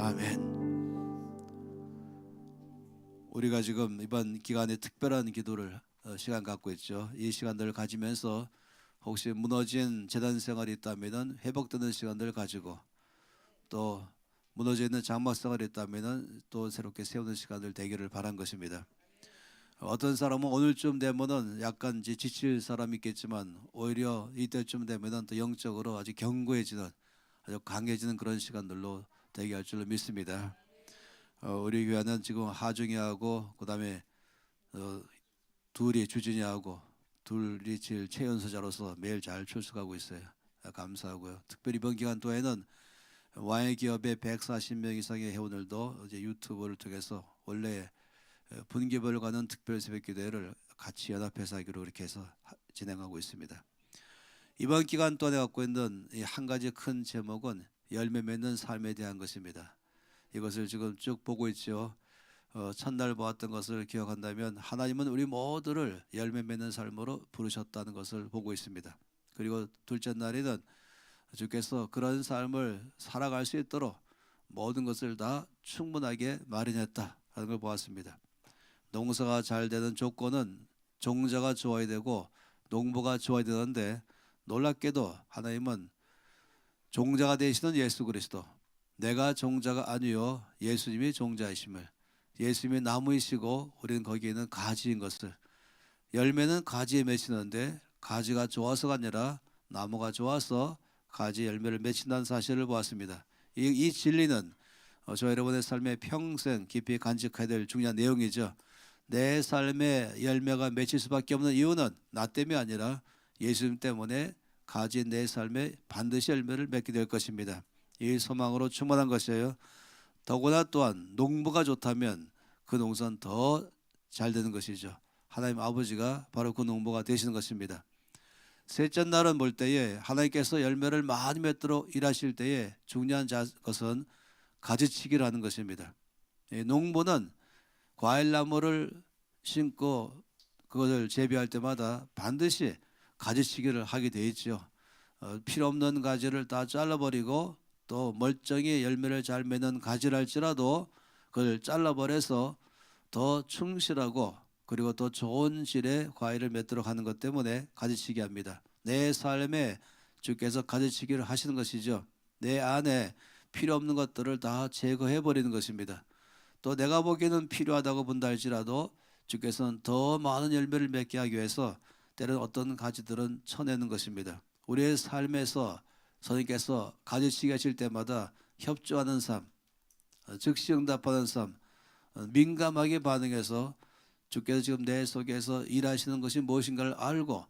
아멘. 우리가 지금 이번 기간에 특별한 기도를 시간 갖고 있죠. 이 시간들을 가지면서 혹시 무너진 재단 생활이 있다면 회복되는 시간들을 가지고, 또 무너져 있는 장막 생활이 있다면 또 새롭게 세우는 시간들 되기를 바란 것입니다. 어떤 사람은 오늘쯤 되면은 약간 이제 지칠 사람이 있겠지만, 오히려 이때쯤 되면은 또 영적으로 아주 견고해지는, 아주 강해지는 그런 시간들로 되게 할 줄로 믿습니다. 우리 교회는 지금 하중이하고 그다음에 둘이 주진이하고 둘이 제일 최연소자로서 매일 잘 출석하고 있어요. 감사하고요. 특별히 이번 기간 동안에는 와해 기업의 140명 이상의 회원들도 이제 유튜브를 통해서 원래 분기별로 가는 특별 새벽기도회를 같이 연합해서 하기로 이렇게 해서 진행하고 있습니다. 이번 기간 동안에 갖고 있는 이 한 가지 큰 제목은 열매 맺는 삶에 대한 것입니다. 이것을 지금 쭉 보고 있죠. 첫날 보았던 것을 기억한다면 하나님은 우리 모두를 열매 맺는 삶으로 부르셨다는 것을 보고 있습니다. 그리고 둘째 날에는 주께서 그런 삶을 살아갈 수 있도록 모든 것을 다 충분하게 마련했다 하는 걸 보았습니다. 농사가 잘 되는 조건은 종자가 좋아야 되고 농부가 좋아야 되는데, 놀랍게도 하나님은 종자가 되시는 예수 그리스도, 내가 종자가 아니요 예수님이 종자이심을, 예수님이 나무이시고 우리는 거기에 있는 가지인 것을, 열매는 가지에 맺히는데 가지가 좋아서가 아니라 나무가 좋아서 가지 열매를 맺힌다는 사실을 보았습니다. 이 진리는 저 여러분의 삶에 평생 깊이 간직해야 될 중요한 내용이죠. 내 삶에 열매가 맺힐 수밖에 없는 이유는 나 때문이 아니라 예수님 때문에 가진 내 삶에 반드시 열매를 맺게 될 것입니다. 이 소망으로 충만한 것이에요. 더구나 또한 농부가 좋다면 그 농사는 더 잘 되는 것이죠. 하나님 아버지가 바로 그 농부가 되시는 것입니다. 셋째 날은 볼 때에 하나님께서 열매를 많이 맺도록 일하실 때에 중요한 것은 가지치기를 하는 것입니다. 농부는 과일나무를 심고 그것을 재배할 때마다 반드시 가지치기를 하게 되어 있죠. 필요 없는 가지를 다 잘라버리고, 또 멀쩡히 열매를 잘 맺는 가지랄지라도 그걸 잘라버려서 더 충실하고 그리고 더 좋은 질의 과일을 맺도록 하는 것 때문에 가지치기 합니다. 내 삶에 주께서 가지치기를 하시는 것이죠. 내 안에 필요 없는 것들을 다 제거해 버리는 것입니다. 또 내가 보기에는 필요하다고 본다 할지라도 주께서는 더 많은 열매를 맺게 하기 위해서 때로는 어떤 가지들은 쳐내는 것입니다. 우리의 삶에서 선생님께서 가지치기 하실 때마다 협조하는 삶, 즉시 응답하는 삶, 민감하게 반응해서 주께서 지금 내 속에서 일하시는 것이 무엇인가를 알고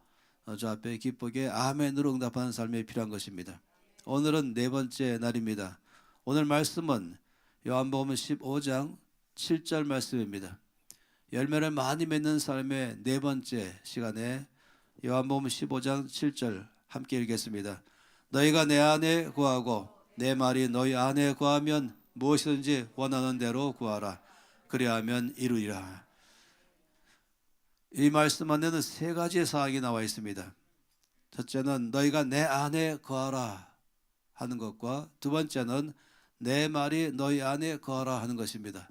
저 앞에 기쁘게 아멘으로 응답하는 삶이 필요한 것입니다. 오늘은 네 번째 날입니다. 오늘 말씀은 요한복음 15장 7절 말씀입니다. 열매를 많이 맺는 삶의 네 번째 시간에 요한복음 15장 7절 함께 읽겠습니다. 너희가 내 안에 구하고 내 말이 너희 안에 구하면 무엇이든지 원하는 대로 구하라. 그리하면 이루리라. 이 말씀 안에는 세 가지의 사항이 나와 있습니다. 첫째는 너희가 내 안에 거하라 하는 것과, 두 번째는 내 말이 너희 안에 거하라 하는 것입니다.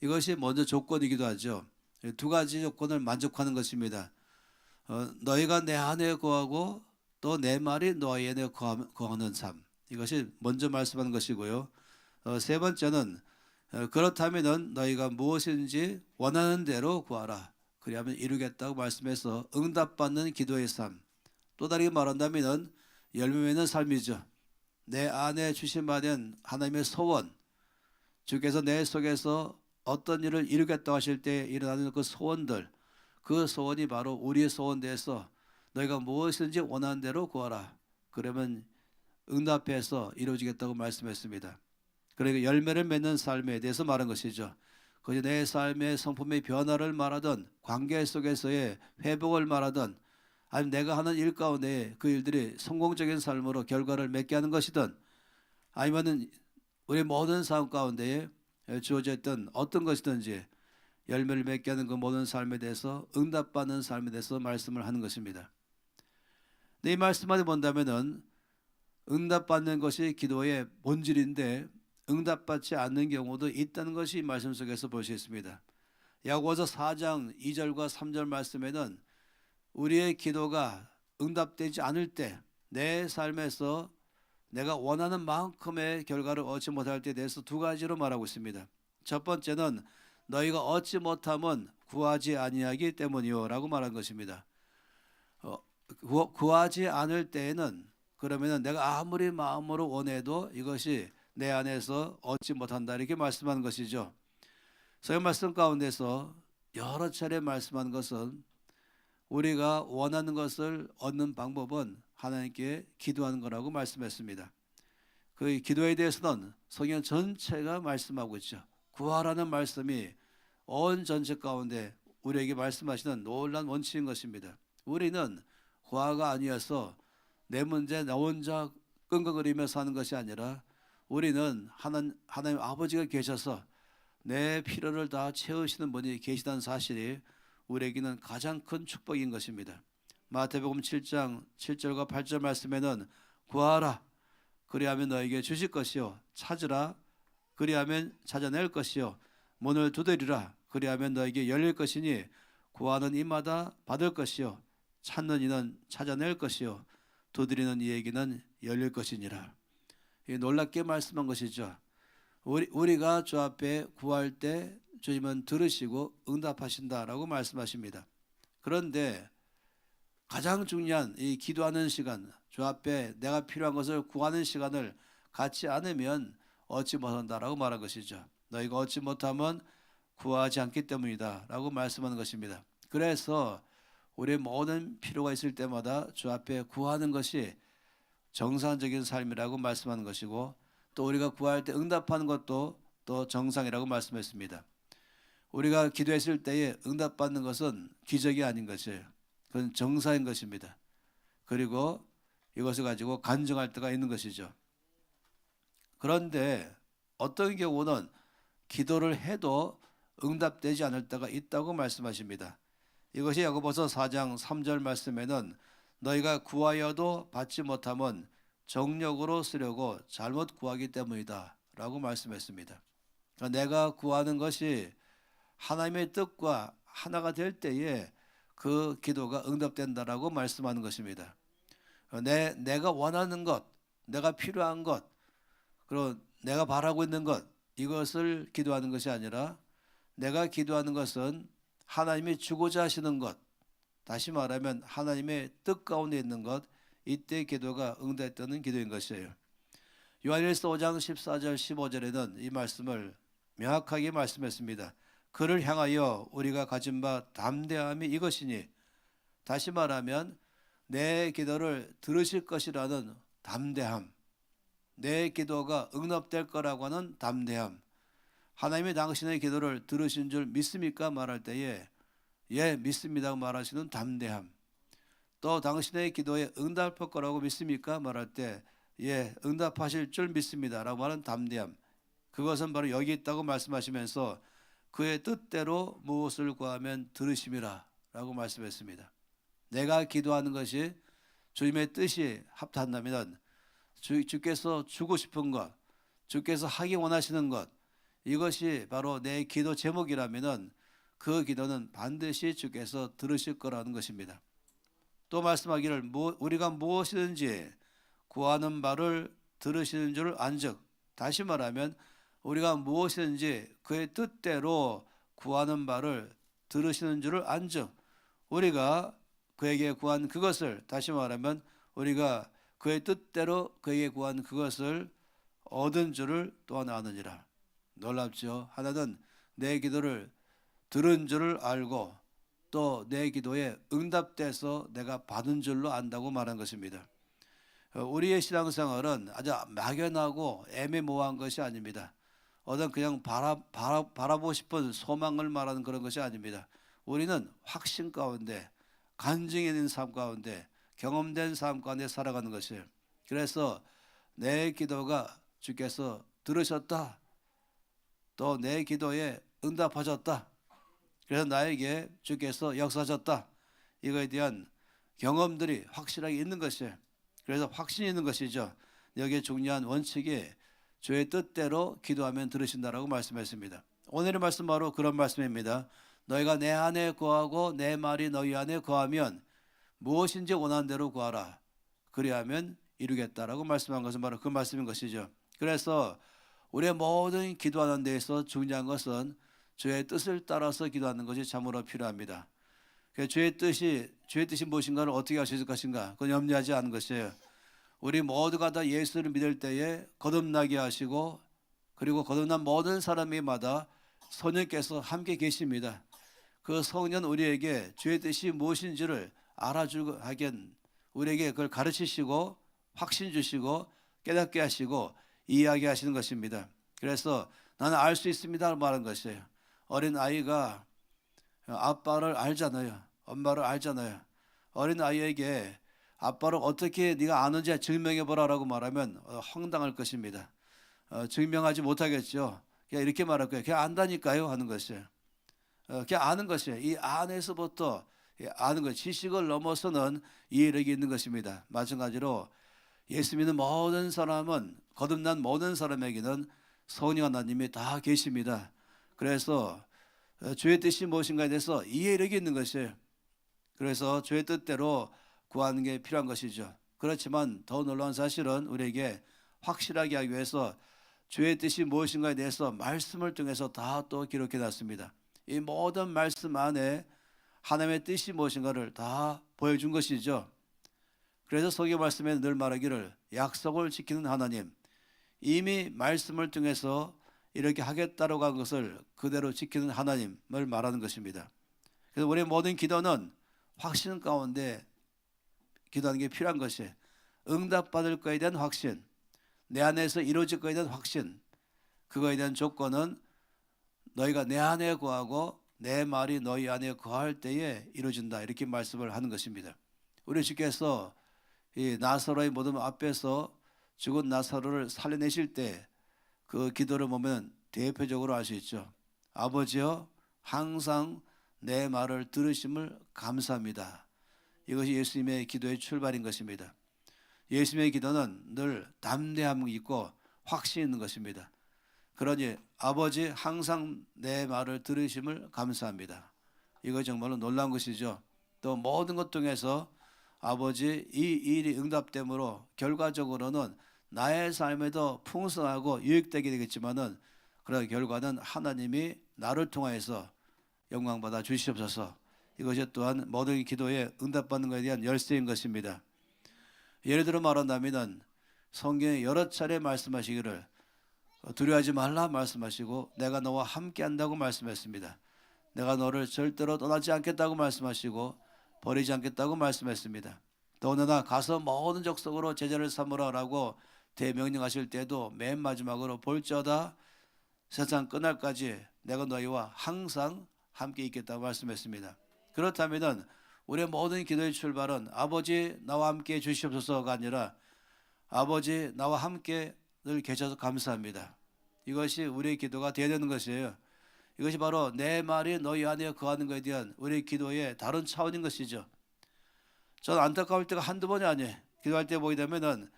이것이 먼저 조건이기도 하죠. 두 가지 조건을 만족하는 것입니다. 너희가 내 안에 거하고 또 내 말이 너희 안에 거하는 삶, 이것이 먼저 말씀하는 것이고요. 세 번째는 그렇다면 너희가 무엇인지 원하는 대로 구하라. 그리하면 이루겠다고 말씀해서 응답받는 기도의 삶, 또 다르게 말한다면 열매 맺는 삶이죠. 내 안에 주신받은 하나님의 소원, 주께서 내 속에서 어떤 일을 이루겠다고 하실 때 일어나는 그 소원들, 그 소원이 바로 우리의 소원대에서 너희가 무엇이든지 원하는 대로 구하라. 그러면 응답해서 이루어지겠다고 말씀했습니다. 그러니까 열매를 맺는 삶에 대해서 말한 것이죠. 그것이 내 삶의 성품의 변화를 말하든, 관계 속에서의 회복을 말하든, 아니면 내가 하는 일 가운데 그 일들이 성공적인 삶으로 결과를 맺게 하는 것이든, 아니면 우리 모든 삶 가운데 주어져 있던 어떤 것이든지 열매를 맺게 하는 그 모든 삶에 대해서, 응답받는 삶에 대해서 말씀을 하는 것입니다. 이 말씀만 본다면은 응답받는 것이 기도의 본질인데, 응답받지 않는 경우도 있다는 것이 이 말씀 속에서 볼 수 있습니다. 야고보서 4장 2절과 3절 말씀에는 우리의 기도가 응답되지 않을 때 내 삶에서 내가 원하는 만큼의 결과를 얻지 못할 때에 대해서 두 가지로 말하고 있습니다. 첫 번째는 너희가 얻지 못함은 구하지 아니하기 때문이요 라고 말한 것입니다. 구하지 않을 때에는 그러면 내가 아무리 마음으로 원해도 이것이 내 안에서 얻지 못한다 이렇게 말씀한 것이죠. 성경 말씀 가운데서 여러 차례 말씀한 것은 우리가 원하는 것을 얻는 방법은 하나님께 기도하는 거라고 말씀했습니다. 그 기도에 대해서는 성경 전체가 말씀하고 있죠. 구하라는 말씀이 온 전체 가운데 우리에게 말씀하시는 놀라운 원칙인 것입니다. 우리는 구하가 아니어서 내 문제 나 혼자 끙끙거리며 사는 것이 아니라 우리는 하나님 아버지가 계셔서 내 필요를 다 채우시는 분이 계시다는 사실이 우리에게는 가장 큰 축복인 것입니다. 마태복음 7장 7절과 8절 말씀에는 구하라 그리하면 너에게 주실 것이요 찾으라 그리하면 찾아낼 것이요 문을 두드리라 그리하면 너에게 열릴 것이니 구하는 이마다 받을 것이요 찾는 이는 찾아낼 것이요 두드리는 이에게는 열릴 것이니라. 이 놀랍게 말씀한 것이죠. 우리가 주 앞에 구할 때 주님은 들으시고 응답하신다라고 말씀하십니다. 그런데 가장 중요한 이 기도하는 시간, 주 앞에 내가 필요한 것을 구하는 시간을 갖지 않으면 얻지 못한다라고 말한 것이죠. 너희가 얻지 못하면 구하지 않기 때문이다 라고 말씀하는 것입니다. 그래서 우리의 모든 필요가 있을 때마다 주 앞에 구하는 것이 정상적인 삶이라고 말씀하는 것이고 또 우리가 구할 때 응답하는 것도 또 정상이라고 말씀했습니다. 우리가 기도했을 때에 응답받는 것은 기적이 아닌 것이에요. 그건 정상인 것입니다. 그리고 이것을 가지고 간증할 때가 있는 것이죠. 그런데 어떤 경우는 기도를 해도 응답되지 않을 때가 있다고 말씀하십니다. 이것이 야고보서 4장 3절 말씀에는 너희가 구하여도 받지 못하면 정력으로 쓰려고 잘못 구하기 때문이다 라고 말씀했습니다. 그러니까 내가 구하는 것이 하나님의 뜻과 하나가 될 때에 그 기도가 응답된다라고 말씀하는 것입니다. 내가 원하는 것, 내가 필요한 것, 그리고 내가 바라고 있는 것 이것을 기도하는 것이 아니라 내가 기도하는 것은 하나님이 주고자 하시는 것, 다시 말하면 하나님의 뜻 가운데 있는 것, 이때 기도가 응답되는 기도인 것이에요. 요한일서 5장 14절 15절에는 이 말씀을 명확하게 말씀했습니다. 그를 향하여 우리가 가진 바 담대함이 이것이니, 다시 말하면 내 기도를 들으실 것이라는 담대함, 내 기도가 응답될 거라고 하는 담대함, 하나님이 당신의 기도를 들으신 줄 믿습니까? 말할 때에 예 믿습니다 말하시는 담대함, 또 당신의 기도에 응답할 거라고 믿습니까? 말할 때 예 응답하실 줄 믿습니다 라고 하는 담대함, 그것은 바로 여기 있다고 말씀하시면서 그의 뜻대로 무엇을 구하면 들으심이라 라고 말씀했습니다. 내가 기도하는 것이 주님의 뜻이 합탄다면 주께서 주고 싶은 것, 주께서 하기 원하시는 것, 이것이 바로 내 기도 제목이라면 그 기도는 반드시 주께서 들으실 거라는 것입니다. 또 말씀하기를 우리가 무엇이든지 구하는 바를 들으시는 줄 안즉, 다시 말하면 우리가 무엇이든지 그의 뜻대로 구하는 바를 들으시는 줄을 안즉, 우리가 그에게 구한 그것을, 다시 말하면 우리가 그의 뜻대로 그에게 구한 그것을 얻은 줄을 또한 아느니라. 놀랍죠? 하나는 내 기도를 들은 줄을 알고 또 내 기도에 응답돼서 내가 받은 줄로 안다고 말한 것입니다. 우리의 신앙생활은 아주 막연하고 애매모호한 것이 아닙니다. 어떤 그냥 바라보고 싶은 소망을 말하는 그런 것이 아닙니다. 우리는 확신 가운데, 간증이 있는 삶 가운데, 경험된 삶 가운데 살아가는 것이에요. 그래서 내 기도가 주께서 들으셨다, 또 내 기도에 응답하셨다, 그래서 나에게 주께서 역사하셨다, 이거에 대한 경험들이 확실하게 있는 것이에요. 그래서 확신이 있는 것이죠. 여기에 중요한 원칙이 주의 뜻대로 기도하면 들으신다라고 말씀했습니다. 오늘의 말씀 바로 그런 말씀입니다. 너희가 내 안에 거하고 내 말이 너희 안에 거하면 무엇인지 원하는 대로 구하라. 그리하면 이루겠다라고 말씀한 것은 바로 그 말씀인 것이죠. 그래서 우리의 모든 기도하는 데에서 중요한 것은 주의 뜻을 따라서 기도하는 것이 참으로 필요합니다. 주의 뜻이 무엇인가를 어떻게 할 수 있을 것인가, 그건 염려하지 않은 것이에요. 우리 모두가 다 예수를 믿을 때에 거듭나게 하시고, 그리고 거듭난 모든 사람마다 성령께서 함께 계십니다. 그 성령 우리에게 주의 뜻이 무엇인지를 알아주고 하긴 우리에게 그걸 가르치시고 확신 주시고 깨닫게 하시고 이야기하시는 것입니다. 그래서 나는 알 수 있습니다 말한 것이에요. 어린 아이가 아빠를 알잖아요. 엄마를 알잖아요. 어린 아이에게 아빠를 어떻게 네가 아는지 증명해 보라라고 말하면 황당할 것입니다. 증명하지 못하겠죠. 그냥 이렇게 말할 거예요. 그냥 안다니까요 하는 것이에요. 그냥 아는 것이에요. 이 안에서부터 아는 것, 지식을 넘어서는 이해력이 있는 것입니다. 마찬가지로 예수 믿는 모든 사람은, 거듭난 모든 사람에게는 성령 하나님이 다 계십니다. 그래서 주의 뜻이 무엇인가에 대해서 이해력이 있는 것이에요. 그래서 주의 뜻대로 구하는 게 필요한 것이죠. 그렇지만 더 놀라운 사실은 우리에게 확실하게 하기 위해서 주의 뜻이 무엇인가에 대해서 말씀을 통해서 다 또 기록해 놨습니다. 이 모든 말씀 안에 하나님의 뜻이 무엇인가를 다 보여준 것이죠. 그래서 성경 말씀에 늘 말하기를 약속을 지키는 하나님, 이미 말씀을 통해서 이렇게 하겠다라고 한 것을 그대로 지키는 하나님을 말하는 것입니다. 그래서 우리의 모든 기도는 확신 가운데 기도하는 게 필요한 것이에요. 응답받을 것에 대한 확신, 내 안에서 이루어질 것에 대한 확신, 그거에 대한 조건은 너희가 내 안에 거하고 내 말이 너희 안에 거할 때에 이루어진다, 이렇게 말씀을 하는 것입니다. 우리 주께서 이 나사로의 무덤 앞에서 죽은 나사로를 살려내실 때 그 기도를 보면 대표적으로 알 수 있죠. 아버지여, 항상 내 말을 들으심을 감사합니다. 이것이 예수님의 기도의 출발인 것입니다. 예수님의 기도는 늘 담대함이 있고 확신이 있는 것입니다. 그러니 아버지, 항상 내 말을 들으심을 감사합니다. 이거 정말로 놀라운 것이죠. 또 모든 것 통해서 아버지, 이 일이 응답됨으로 결과적으로는 나의 삶에도 풍성하고 유익되게 되겠지만은 그런 결과는 하나님이 나를 통하여서 영광받아 주시옵소서. 이것이 또한 모든 기도에 응답받는 것에 대한 열쇠인 것입니다. 예를 들어 말한다면 성경에 여러 차례 말씀하시기를 두려워하지 말라 말씀하시고 내가 너와 함께 한다고 말씀했습니다. 내가 너를 절대로 떠나지 않겠다고 말씀하시고 버리지 않겠다고 말씀했습니다. 더군다나 가서 모든 족속으로 제자를 삼으라라고 대명령하실 때도 맨 마지막으로 볼지어다 세상 끝날까지 내가 너희와 항상 함께 있겠다고 말씀했습니다. 그렇다면 우리의 모든 기도의 출발은 아버지 나와 함께 주시옵소서가 아니라 아버지 나와 함께 늘 계셔서 감사합니다. 이것이 우리의 기도가 되어야 되는 것이에요. 이것이 바로 내 말이 너희 안에 거하는 것에 대한 우리의 기도의 다른 차원인 것이죠. 저는 안타까울 때가 한두 번이 아니에요. 기도할 때 보게 되면은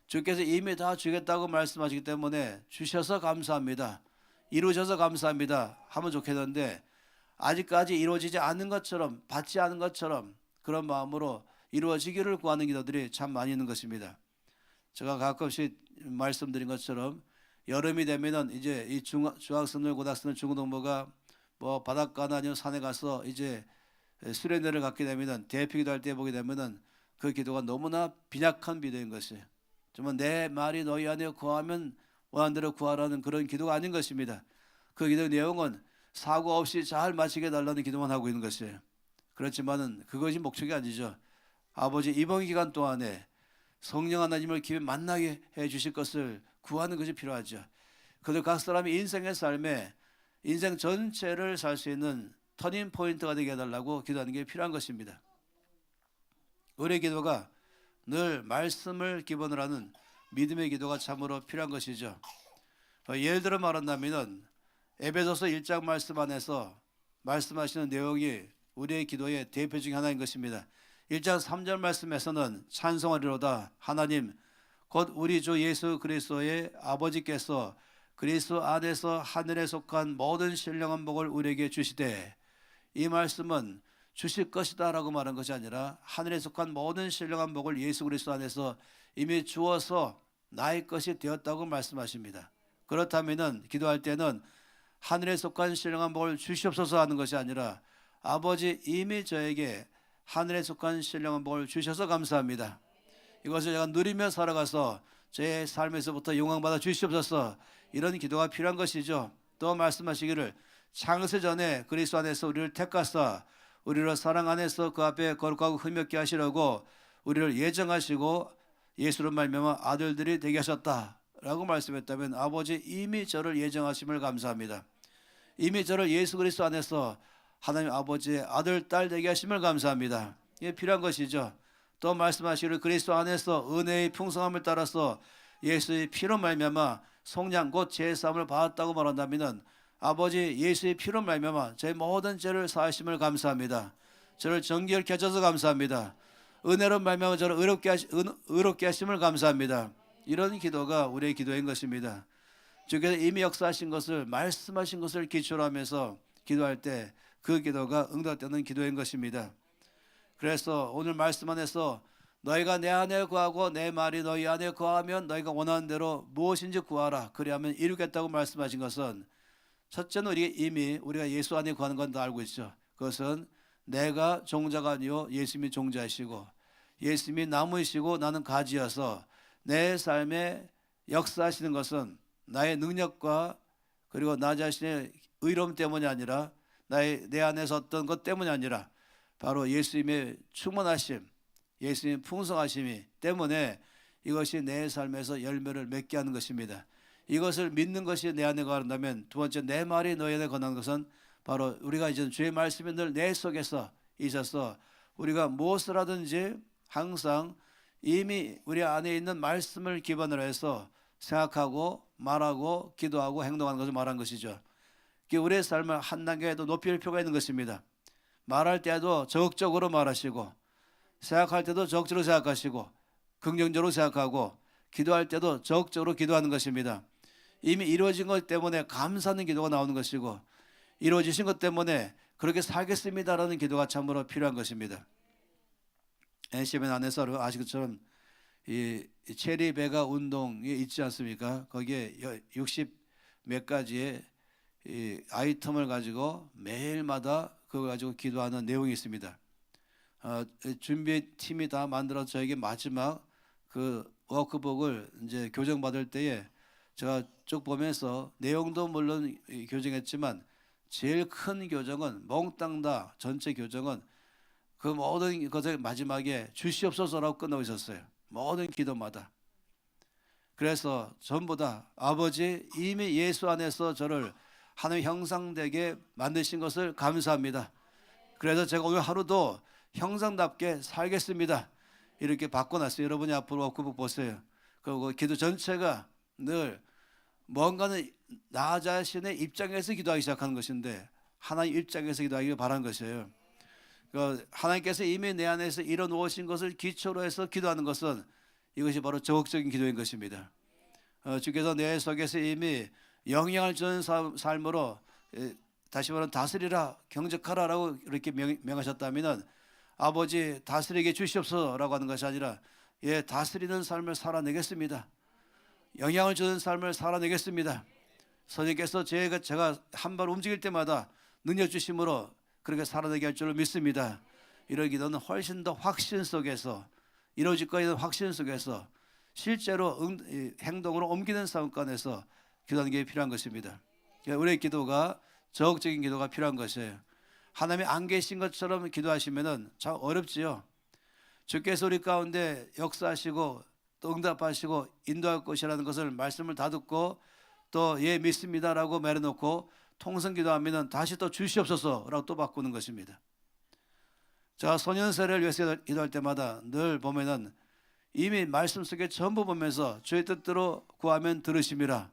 주께서 이미 다 주겠다고 말씀하시기 때문에 주셔서 감사합니다, 이루셔서 감사합니다 하면 좋겠는데 아직까지 이루어지지 않는 것처럼, 받지 않은 것처럼 그런 마음으로 이루어지기를 구하는 기도들이 참 많이 있는 것입니다. 제가 가끔씩 말씀드린 것처럼 여름이 되면은 이제 이 중학생들, 고등학생들, 중고등부가 뭐 바닷가나 아니면 산에 가서 이제 수련회를 갖게 되면은 대표 기도할 때 보게 되면은 그 기도가 너무나 빈약한 기도인 것이에요. 정말 내 말이 너희 안에 거하면 원하는 대로 구하라는 그런 기도가 아닌 것입니다. 그 기도의 내용은 사고 없이 잘 마치게 달라는 기도만 하고 있는 것이에요. 그렇지만은 그것이 목적이 아니죠. 아버지, 이번 기간 동안에 성령 하나님을 깊이 만나게 해 주실 것을 구하는 것이 필요하죠. 그들 각 사람이 인생의 삶에 인생 전체를 살 수 있는 터닝 포인트가 되게 해달라고 기도하는 게 필요한 것입니다. 우리의 기도가 늘 말씀을 기본으로 하는 믿음의 기도가 참으로 필요한 것이죠. 예를 들어 말한다면 에베소서 1장 말씀 안에서 말씀하시는 내용이 우리의 기도의 대표 중 하나인 것입니다. 1장 3절 말씀에서는 찬송하리로다 하나님 곧 우리 주 예수 그리스도의 아버지께서 그리스도 안에서 하늘에 속한 모든 신령한 복을 우리에게 주시되, 이 말씀은 주실 것이다 라고 말한 것이 아니라 하늘에 속한 모든 신령한 복을 예수 그리스도 안에서 이미 주어서 나의 것이 되었다고 말씀하십니다. 그렇다면 기도할 때는 하늘에 속한 신령한 복을 주시옵소서 하는 것이 아니라, 아버지 이미 저에게 하늘에 속한 신령한 복을 주셔서 감사합니다. 이것을 제가 누리며 살아가서 제 삶에서부터 영광받아 주시옵소서, 이런 기도가 필요한 것이죠. 또 말씀하시기를 창세 전에 그리스도 안에서 우리를 택하사 우리를 사랑 안에서 그 앞에 거룩하고 흠없게 하시려고 우리를 예정하시고 예수로 말미암아 아들들이 되게 하셨다라고 말씀했다면, 아버지 이미 저를 예정하심을 감사합니다. 이미 저를 예수 그리스도 안에서 하나님 아버지의 아들, 딸 되게 하심을 감사합니다. 이게 필요한 것이죠. 또 말씀하시기를 그리스도 안에서 은혜의 풍성함을 따라서 예수의 피로 말미암아 속량 곧 제사함을 받았다고 말한다면, 아버지 예수의 피로 말미암아 제 모든 죄를 사하심을 감사합니다. 저를 정결케 하셔서 감사합니다. 은혜로 말미암아 저를 의롭게 하심을 감사합니다. 이런 기도가 우리의 기도인 것입니다. 주께서 이미 역사하신 것을, 말씀하신 것을 기초로 하면서 기도할 때 그 기도가 응답되는 기도인 것입니다. 그래서 오늘 말씀 안에서 너희가 내 안에 구하고 내 말이 너희 안에 구하면 너희가 원하는 대로 무엇인지 구하라 그리하면 이루겠다고 말씀하신 것은, 첫째는 우리가 예수 안에 구하는 건 다 알고 있죠. 그것은 내가 종자가 아니요 예수님이 종자이시고 예수님이 나무이시고 나는 가지여서 내 삶에 역사하시는 것은 나의 능력과 그리고 나 자신의 의로움 때문이 아니라 내 안에서 어떤 것 때문이 아니라 바로 예수님의 충만하심, 예수님의 풍성하심이 때문에 이것이 내 삶에서 열매를 맺게 하는 것입니다. 이것을 믿는 것이 내 안에 거한다면, 두 번째 내 말이 너희 안에 거하는 것은 바로 우리가 이제 주의 말씀이 늘 내 속에서 있어서 우리가 무엇을 하든지 항상 이미 우리 안에 있는 말씀을 기반으로 해서 생각하고 말하고 기도하고 행동하는 것을 말한 것이죠. 우리의 삶을 한 단계 더 높일 필요가 있는 것입니다. 말할 때도 적극적으로 말하시고, 생각할 때도 적극적으로 생각하시고, 긍정적으로 생각하고, 기도할 때도 적극적으로 기도하는 것입니다. 이미 이루어진 것 때문에 감사하는 기도가 나오는 것이고, 이루어지신 것 때문에 그렇게 살겠습니다라는 기도가 참으로 필요한 것입니다. NCMN 안에서 아시는 것처럼 이 체리 베가 운동이 있지 않습니까? 거기에 60 몇 가지의 이 아이템을 가지고 매일마다 그걸 가지고 기도하는 내용이 있습니다. 준비팀이 다 만들어서 저에게 마지막 그 워크북을 이제 교정받을 때에 제가 쭉 보면서 내용도 물론 교정했지만 제일 큰 교정은 몽땅 다 전체 교정은 그 모든 것의 마지막에 주시옵소서라고 끝나고 있었어요. 모든 기도마다. 그래서 전부 다 아버지 이미 예수 안에서 저를 하나님 형상되게 만드신 것을 감사합니다. 그래서 제가 오늘 하루도 형상답게 살겠습니다. 이렇게 바꿔놨어요. 여러분이 앞으로 워크북 보세요. 그리고 기도 전체가 늘 뭔가는 나 자신의 입장에서 기도하기 시작하는 것인데 하나님 입장에서 기도하기를 바라는 것이에요. 하나님께서 이미 내 안에서 이뤄놓으신 것을 기초로 해서 기도하는 것은 이것이 바로 적극적인 기도인 것입니다. 주께서 내 속에서 이미 영향을 주는 삶으로 다시 말하면 다스리라 경적하라라고 이렇게 명하셨다면, 아버지 다스리게 주시옵소서라고 하는 것이 아니라 다스리는 삶을 살아내겠습니다. 영향을 주는 삶을 살아내겠습니다. 선생님께서 제가 한 발 움직일 때마다 능력 주심으로 그렇게 살아내게 할 줄을 믿습니다. 이런 기도는 훨씬 더 확신 속에서 이루어질 거라는 확신 속에서 실제로 행동으로 옮기는 싸움권에서 기도하는 게 필요한 것입니다. 우리의 기도가 적극적인 기도가 필요한 것이에요. 하나님이 안 계신 것처럼 기도하시면은 참 어렵지요. 주께서 우리 가운데 역사하시고 또 응답하시고 인도할 것이라는 것을 말씀을 다 듣고 또 믿습니다라고 말해놓고 통성 기도하면은 다시 또 주시옵소서라고 또 바꾸는 것입니다. 제가 소년세를 위해서 기도할 때마다 늘 보면은 이미 말씀 속에 전부 보면서 주의 뜻대로 구하면 들으심이라,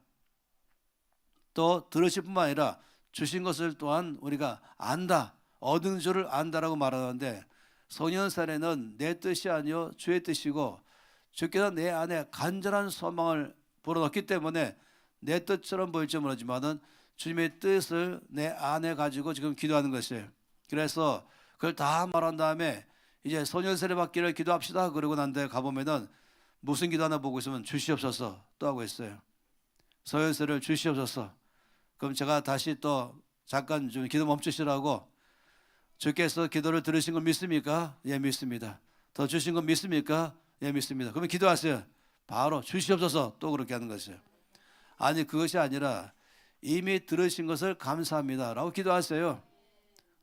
또 들으실 뿐만 아니라 주신 것을 또한 우리가 안다, 얻은 줄을 안다라고 말하는데, 소년살에는 내 뜻이 아니요 주의 뜻이고 주께서 내 안에 간절한 소망을 불어넣기 때문에 내 뜻처럼 보일지 모르지만은 주님의 뜻을 내 안에 가지고 지금 기도하는 것이에요. 그래서 그걸 다 말한 다음에 이제 소년세례 받기를 기도합시다 그러고 난 데 가보면은 무슨 기도 하나 보고 있으면 주시옵소서 또 하고 있어요. 소년세를 주시옵소서. 그럼 제가 다시 또 잠깐 좀 기도 멈추시라고, 주께서 기도를 들으신 걸 믿습니까? 예, 믿습니다. 더 주신 거 믿습니까? 예, 믿습니다. 그러면 기도하세요. 바로 주시옵소서 또 그렇게 하는 것이에요. 아니, 그것이 아니라 이미 들으신 것을 감사합니다 라고 기도하세요.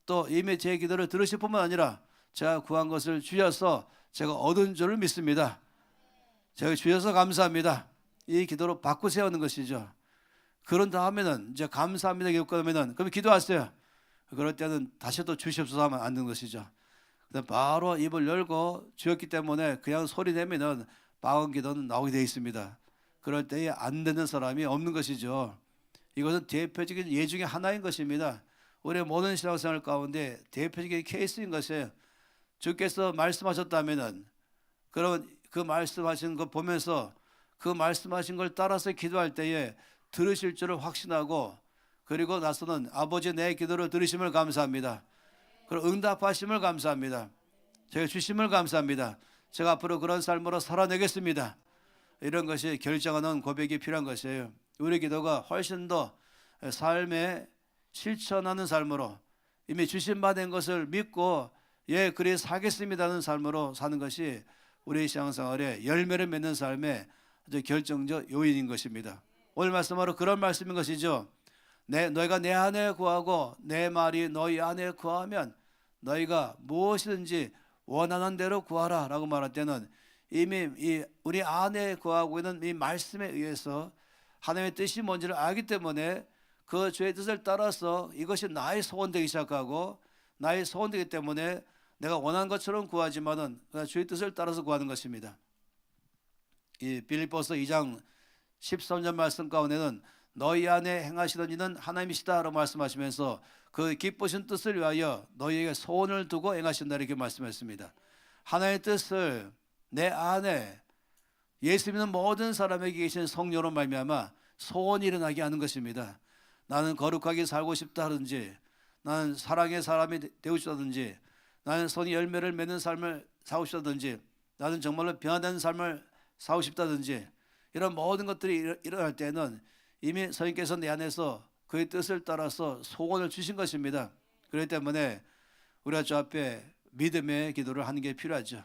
또 이미 제 기도를 들으실 뿐만 아니라 제가 구한 것을 주셔서 제가 얻은 줄을 믿습니다. 제가 주셔서 감사합니다. 이 기도로 바꾸세요 하는 것이죠. 그런 다음에는 이제 감사합니다 기도하면은 그럼 기도하세요. 그럴 때는 다시 또 주시옵소서 하면 안 되는 것이죠. 바로 입을 열고 주였기 때문에 그냥 소리 내면은 방언 기도는 나오게 되어 있습니다. 그럴 때에 안 되는 사람이 없는 것이죠. 이것은 대표적인 예 중에 하나인 것입니다. 우리의 모든 신앙생활 가운데 대표적인 케이스인 것이에요. 주께서 말씀하셨다면은 그러면 그 말씀하신 거 보면서 그 말씀하신 걸 따라서 기도할 때에 들으실 줄을 확신하고, 그리고 나서는 아버지 내 기도를 들으심을 감사합니다. 그리고 응답하심을 감사합니다. 제가 주심을 감사합니다. 제가 앞으로 그런 삶으로 살아내겠습니다. 이런 것이 결정하는 고백이 필요한 것이에요. 우리 기도가 훨씬 더 삶에 실천하는 삶으로 이미 주심받은 것을 믿고 예 그리 살겠습니다는 삶으로 사는 것이 우리 신앙생활에 열매를 맺는 삶의 아주 결정적 요인인 것입니다. 오늘 말씀으로 그런 말씀인 것이죠. 너희가 내 안에 구하고 내 말이 너희 안에 구하면 너희가 무엇이든지 원하는 대로 구하라 라고 말할 때는 이미 우리 안에 구하고 있는 이 말씀에 의해서 하나님의 뜻이 뭔지를 알기 때문에 그 주의 뜻을 따라서 이것이 나의 소원되기 시작하고, 나의 소원되기 때문에 내가 원하는 것처럼 구하지만은 주의 뜻을 따라서 구하는 것입니다. 이 빌립보서 2장 13절 말씀 가운데는 너희 안에 행하시던 이는 하나님이시다 라고 말씀하시면서 그 기쁘신 뜻을 위하여 너희에게 소원을 두고 행하신다 이렇게 말씀했습니다. 하나님의 뜻을 내 안에 예수 믿는 모든 사람에게 계신 성령으로 말미암아 소원이 일어나게 하는 것입니다. 나는 거룩하게 살고 싶다 하든지, 나는 사랑의 사람이 되고 싶다든지, 나는 선이 열매를 맺는 삶을 살고 싶다든지, 나는 정말로 변화된 삶을 살고 싶다든지, 이런 모든 것들이 일어날 때는 이미 선생님께서 내 안에서 그의 뜻을 따라서 소원을 주신 것입니다. 그렇기 때문에 우리가 주 앞에 믿음의 기도를 하는 게 필요하죠.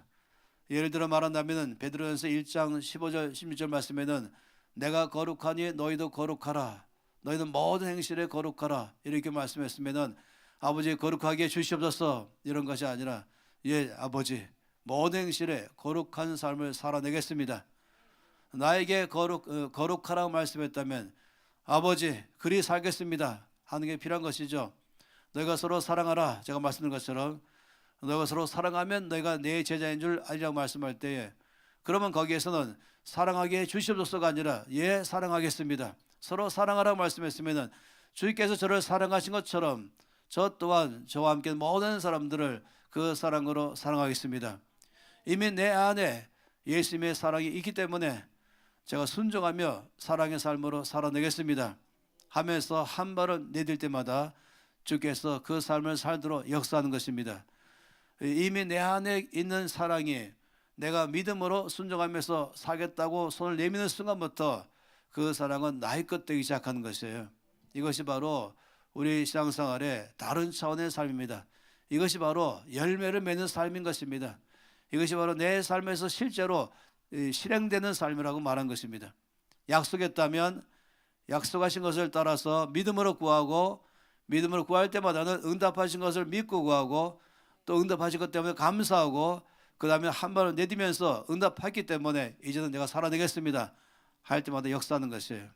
예를 들어 말한다면 베드로전서 1장 15절 16절 말씀에는 내가 거룩하니 너희도 거룩하라, 너희는 모든 행실에 거룩하라 이렇게 말씀했으면은 아버지 거룩하게 주시옵소서 이런 것이 아니라 예 아버지 모든 행실에 거룩한 삶을 살아내겠습니다. 나에게 거룩하라고 말씀했다면 아버지 그리 살겠습니다 하는 게 필요한 것이죠. 너희가 서로 사랑하라, 제가 말씀드린 것처럼 너희가 서로 사랑하면 너희가 내 제자인 줄 알리라고 말씀할 때에 그러면 거기에서는 사랑하게 주시옵소서가 아니라 예 사랑하겠습니다, 서로 사랑하라고 말씀했으면 주께서 저를 사랑하신 것처럼 저 또한 저와 함께 모든 사람들을 그 사랑으로 사랑하겠습니다. 이미 내 안에 예수님의 사랑이 있기 때문에 제가 순종하며 사랑의 삶으로 살아내겠습니다 하면서 한 발을 내딜 때마다 주께서 그 삶을 살도록 역사하는 것입니다. 이미 내 안에 있는 사랑이 내가 믿음으로 순종하면서 살겠다고 손을 내미는 순간부터 그 사랑은 나의 것 되기 시작하는 것이에요. 이것이 바로 우리 신앙생활의 다른 차원의 삶입니다. 이것이 바로 열매를 맺는 삶인 것입니다. 이것이 바로 내 삶에서 실제로 실행되는 삶이라고 말한 것입니다. 약속했다면 약속하신 것을 따라서 믿음으로 구하고, 믿음으로 구할 때마다는 응답하신 것을 믿고 구하고, 또 응답하신 것 때문에 감사하고, 그 다음에 한 발을 내디면서 응답했기 때문에 이제는 내가 살아내겠습니다 할 때마다 역사하는 것이에요.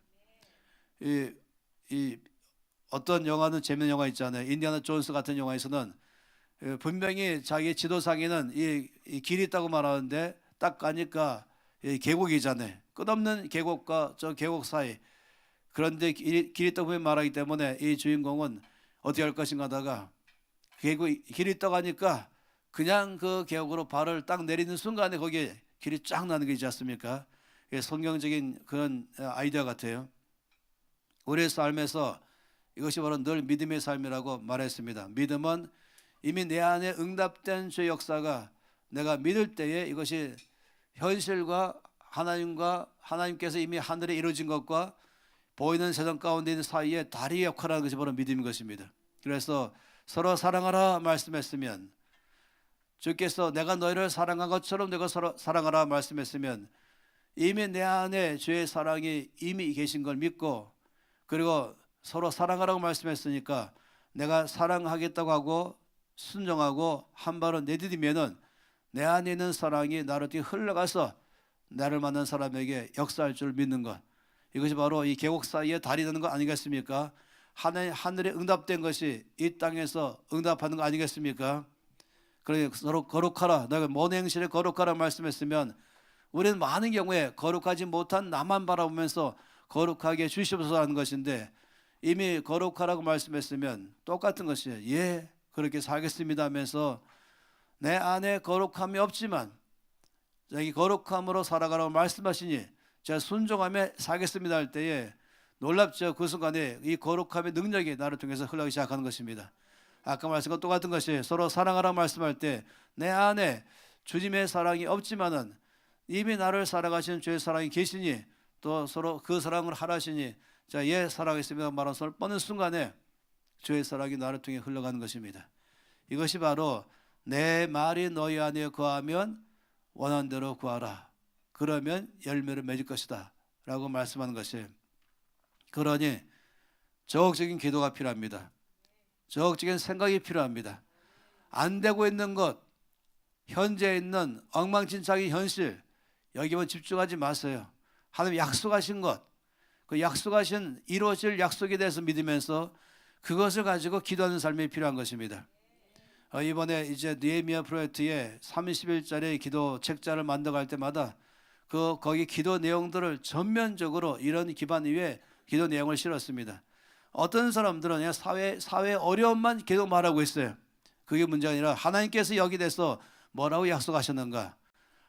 어떤 영화는 재밌는 영화 있잖아요. 인디아나 존스 같은 영화에서는 분명히 자기 지도상에는 이 길이 있다고 말하는데 딱 가니까 계곡이잖아요. 끝없는 계곡과 저 계곡 사이, 그런데 길이 있다고 말하기 때문에 이 주인공은 어떻게 할 것인가 하다가 길이 있다고 하니까 그냥 그 계곡으로 발을 딱 내리는 순간에 거기에 길이 쫙 나는 게 있지 않습니까? 이게 성경적인 그런 아이디어 같아요. 우리의 삶에서 이것이 바로 늘 믿음의 삶이라고 말했습니다. 믿음은 이미 내 안에 응답된 주의 역사가 내가 믿을 때에 이것이 현실과 하나님께서 이미 하늘에 이루어진 것과 보이는 세상 가운데 있는 사이에 다리의 역할을 하는 것이 바로 믿음인 것입니다. 그래서 서로 사랑하라 말씀했으면, 주께서 내가 너희를 사랑한 것처럼 내가 서로 사랑하라 말씀했으면 이미 내 안에 주의 사랑이 이미 계신 걸 믿고, 그리고 서로 사랑하라고 말씀했으니까 내가 사랑하겠다고 하고 순종하고 한 발을 내디디면은 내 안에 있는 사랑이 나를 뒤에 흘러가서 나를 만난 사람에게 역사할 줄 믿는 것, 이것이 바로 이 계곡 사이에 달이 되는 거 아니겠습니까? 하늘에 응답된 것이 이 땅에서 응답하는 거 아니겠습니까? 그러니 서로 거룩하라, 너희가 모든 행실에 거룩하라 말씀했으면 우리는 많은 경우에 거룩하지 못한 나만 바라보면서 거룩하게 주시옵소서라는 것인데, 이미 거룩하라고 말씀했으면 똑같은 것이에요. 예, 그렇게 살겠습니다 하면서 내 안에 거룩함이 없지만 자기 거룩함으로 살아가라고 말씀하시니 제가 순종하며 살겠습니다 할 때에 놀랍죠. 그 순간에 이 거룩함의 능력이 나를 통해서 흘러가기 시작하는 것입니다. 아까 말씀과 똑같은 것이 서로 사랑하라고 말씀할 때 내 안에 주님의 사랑이 없지만은 이미 나를 살아가시는 주의 사랑이 계시니 또 서로 그 사랑을 하라시니 자, 예, 사랑했습니다 말하는 손을 뻗는 순간에 주의 사랑이 나를 통해 흘러가는 것입니다. 이것이 바로 내 말이 너희 안에 거하면 원하는 대로 구하라, 그러면 열매를 맺을 것이다 라고 말씀하는 것이에요. 그러니 적극적인 기도가 필요합니다. 적극적인 생각이 필요합니다. 안 되고 있는 것, 현재 있는 엉망진창의 현실, 여기만 집중하지 마세요. 하나님 약속하신 것, 그 약속하신 이루어질 약속에 대해서 믿으면서 그것을 가지고 기도하는 삶이 필요한 것입니다. 이번에 이제 느헤미야 프로젝트의 30일짜리 기도 책자를 만들어갈 때마다 거기 기도 내용들을 전면적으로 이런 기반 위에 기도 내용을 실었습니다. 어떤 사람들은 그냥 사회 어려움만 계속 말하고 있어요. 그게 문제가 아니라 하나님께서 여기 대해서 뭐라고 약속하셨는가,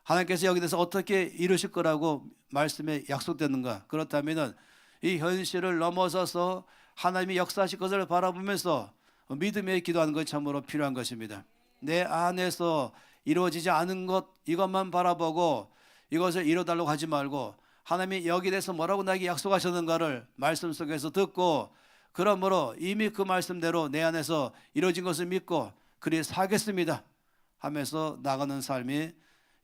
하나님께서 여기 대해서 어떻게 이루실 거라고 말씀에 약속됐는가. 그렇다면 이 현실을 넘어서서 하나님이 역사하실 것을 바라보면서 믿음의 기도하는 것이 참으로 필요한 것입니다. 내 안에서 이루어지지 않은 것, 이것만 바라보고 이것을 이뤄달라고 하지 말고 하나님이 여기 대해서 뭐라고 나에게 약속하셨는가를 말씀 속에서 듣고, 그러므로 이미 그 말씀대로 내 안에서 이루어진 것을 믿고 그리 살겠습니다 하면서 나가는 삶이,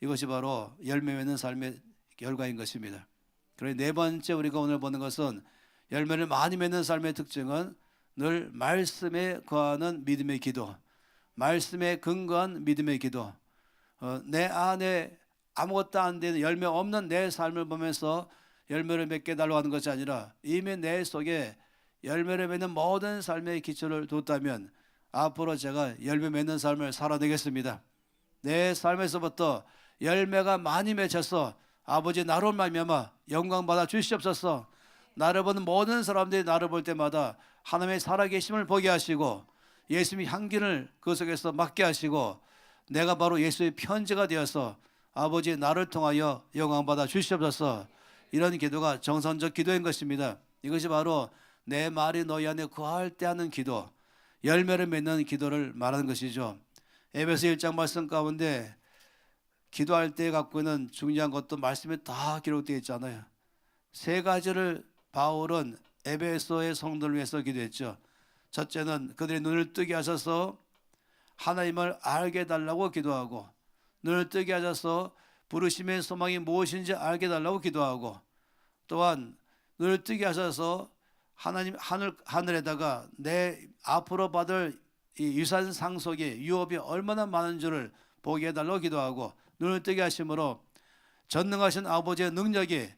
이것이 바로 열매 맺는 삶의 결과인 것입니다. 그러니 네 번째 우리가 오늘 보는 것은 열매를 많이 맺는 삶의 특징은 늘 말씀에 거하는 믿음의 기도, 말씀에 근거한 믿음의 기도. 내 안에 아무것도 안 되는 열매 없는 내 삶을 보면서 열매를 맺게 달라고 하는 것이 아니라 이미 내 속에 열매를 맺는 모든 삶의 기초를 뒀다면 앞으로 제가 열매 맺는 삶을 살아내겠습니다. 내 삶에서부터 열매가 많이 맺혀서 아버지 나로 말미암아 영광 받아 주시옵소서. 나를 보는 모든 사람들이 나를 볼 때마다 하나님의 살아계심을 보게 하시고 예수님의 향기를 그 속에서 맡게 하시고 내가 바로 예수의 편지가 되어서 아버지 나를 통하여 영광 받아 주시옵소서. 이런 기도가 정상적 기도인 것입니다. 이것이 바로 내 말이 너희 안에 거할 때 하는 기도, 열매를 맺는 기도를 말하는 것이죠. 에베소 1장 말씀 가운데 기도할 때 갖고 있는 중요한 것도 말씀에 다 기록되어 있잖아요. 세 가지를 바울은 에베소의 성도를 위해서 기도했죠. 첫째는 그들의 눈을 뜨게 하셔서 하나님을 알게 해달라고 기도하고, 눈을 뜨게 하셔서 부르심의 소망이 무엇인지 알게 해달라고 기도하고, 또한 눈을 뜨게 하셔서 하나님 하늘에다가 내 앞으로 받을 이 유산 상속의 유업이 얼마나 많은 줄을 보게 해달라고 기도하고, 눈을 뜨게 하심으로 전능하신 아버지의 능력이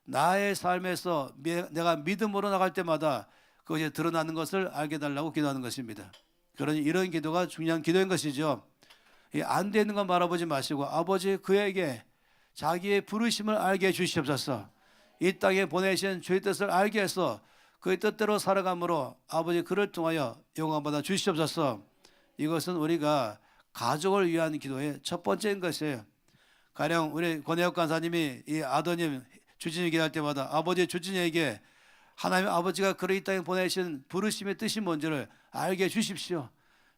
나의 삶에서 내가 믿음으로 나갈 때마다 그것이 드러나는 것을 알게 해달라고 기도하는 것입니다. 그러니 이런 기도가 중요한 기도인 것이죠. 안 되는 건 바라보지 마시고 아버지 그에게 자기의 부르심을 알게 해 주시옵소서. 이 땅에 보내신 주의 뜻을 알게 해서 그의 뜻대로 살아감으로 아버지 그를 통하여 영광받아 주시옵소서. 이것은 우리가 가족을 위한 기도의 첫 번째인 것이에요. 가령 우리 권혜혁 간사님이 이 아드님 주진이 기도할 때마다 아버지 주진이에게 하나님 아버지가 그를 이 땅에 보내신 부르심의 뜻이 뭔지를 알게 해 주십시오.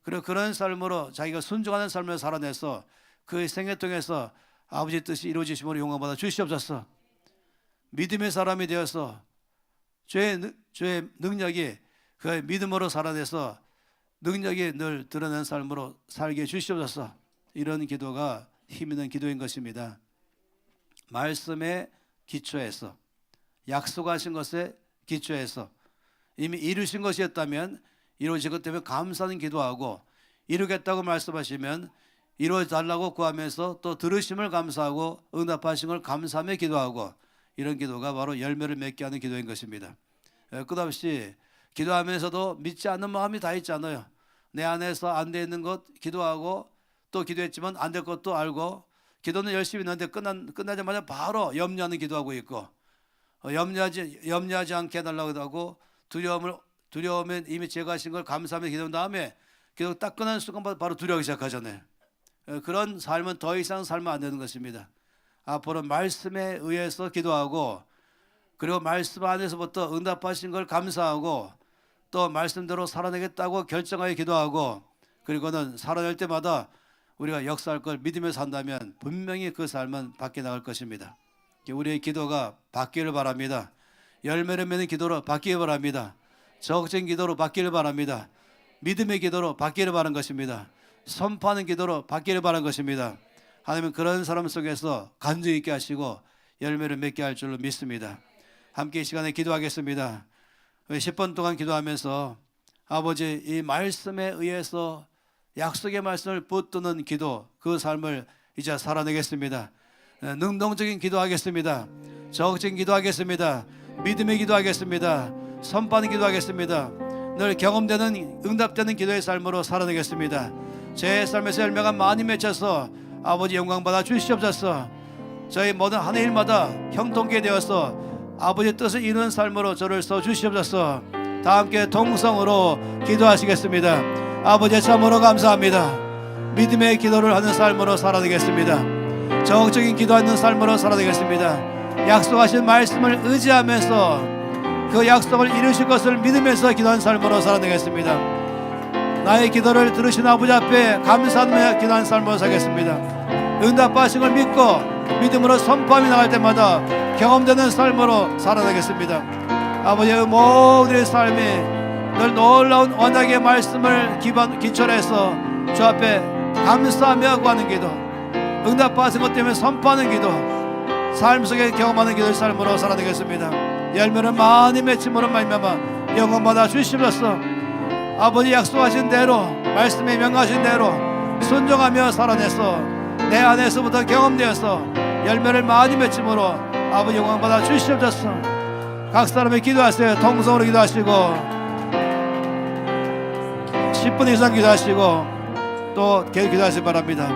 그리고 그런 삶으로 자기가 순종하는 삶을 살아내서 그 생애 통해서 아버지의 뜻이 이루어지심으로 영광받아 주시옵소서. 믿음의 사람이 되어서 죄의 능력이 그 믿음으로 살아내서 능력이 늘 드러나는 삶으로 살게 해 주시옵소서. 이런 기도가 힘 있는 기도인 것입니다. 말씀에 기초해서 약속하신 것에 기초해서 이미 이루신 것이었다면 이루어진 것 때문에 감사하는 기도하고 이루겠다고 말씀하시면 이루어달라고 구하면서 또 들으심을 감사하고 응답하신 걸 감사하며 기도하고 이런 기도가 바로 열매를 맺게 하는 기도인 것입니다. 끝없이 기도하면서도 믿지 않는 마음이 다 있잖아요. 내 안에서 안 돼 있는 것 기도하고 또 기도했지만 안 될 것도 알고 기도는 열심히 했는데 끝나자마자 바로 염려하는 기도하고 있고 염려하지 않게 해달라고 하고 두려우면 이미 제거하신 걸 감사하며 기도한 다음에 기도 딱 끝나는 순간 바로 두려워하기 시작하잖아요. 그런 삶은 더 이상 살면 안 되는 것입니다. 앞으로 말씀에 의해서 기도하고 그리고 말씀 안에서부터 응답하신 걸 감사하고 또 말씀대로 살아내겠다고 결정하여 기도하고 그리고는 살아낼 때마다 우리가 역사할 걸 믿으며 산다면 분명히 그 삶은 바뀌어 나갈 것입니다. 우리의 기도가 바뀌기를 바랍니다. 열매를 맺는 기도로 바뀌기를 바랍니다. 적극적인 기도로 바뀌기를 바랍니다. 믿음의 기도로 바뀌기를 바라는 것입니다. 선포하는 기도로 바뀌기를 바라는 것입니다. 하나님은 그런 사람 속에서 간증 있게 하시고 열매를 맺게 할 줄로 믿습니다. 함께 이 시간에 기도하겠습니다. 10분 동안 기도하면서 아버지 이 말씀에 의해서 약속의 말씀을 붙드는 기도 그 삶을 이제 살아내겠습니다. 능동적인 기도하겠습니다. 적극적인 기도하겠습니다. 믿음의 기도하겠습니다. 선포하는 기도하겠습니다. 늘 경험되는 응답되는 기도의 삶으로 살아내겠습니다. 제 삶에서 열매가 많이 맺혀서 아버지 영광 받아 주시옵소서. 저희 모든 한 해일마다 형통케 되어서 아버지의 뜻을 이루는 삶으로 저를 써 주시옵소서. 다 함께 동성으로 기도하시겠습니다. 아버지 참으로 감사합니다. 믿음의 기도를 하는 삶으로 살아내겠습니다. 적극적인 기도하는 삶으로 살아내겠습니다. 약속하신 말씀을 의지하면서 그 약속을 이루실 것을 믿으면서 기도하는 삶으로 살아내겠습니다. 나의 기도를 들으신 아버지 앞에 감사하며 기도하는 삶으로 살겠습니다. 응답하신 걸 믿고 믿음으로 선포하며 나갈 때마다 경험되는 삶으로 살아내겠습니다. 아버지의 모든 삶이 늘 놀라운 언약의 말씀을 기초로 해서 주 앞에 감사하며 구하는 기도, 응답하신 것 때문에 선포하는 기도, 삶 속에 경험하는 기도의 삶으로 살아내겠습니다. 열매를 많이 맺힘으로 말미암아 영광받아 주시옵소서. 아버지 약속하신 대로 말씀에 명하신 대로 순종하며 살아내서 내 안에서부터 경험되어서 열매를 많이 맺힘으로 아버지 영광받아 주시옵소서. 각 사람이 기도하세요. 통성으로 기도하시고 10분 이상 기도하시고 또 계속 기도하시기 바랍니다.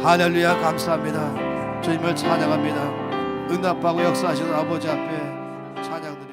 할렐루야. 감사합니다. 주님을 찬양합니다. 응답하고 역사하시는 아버지 앞에 찬양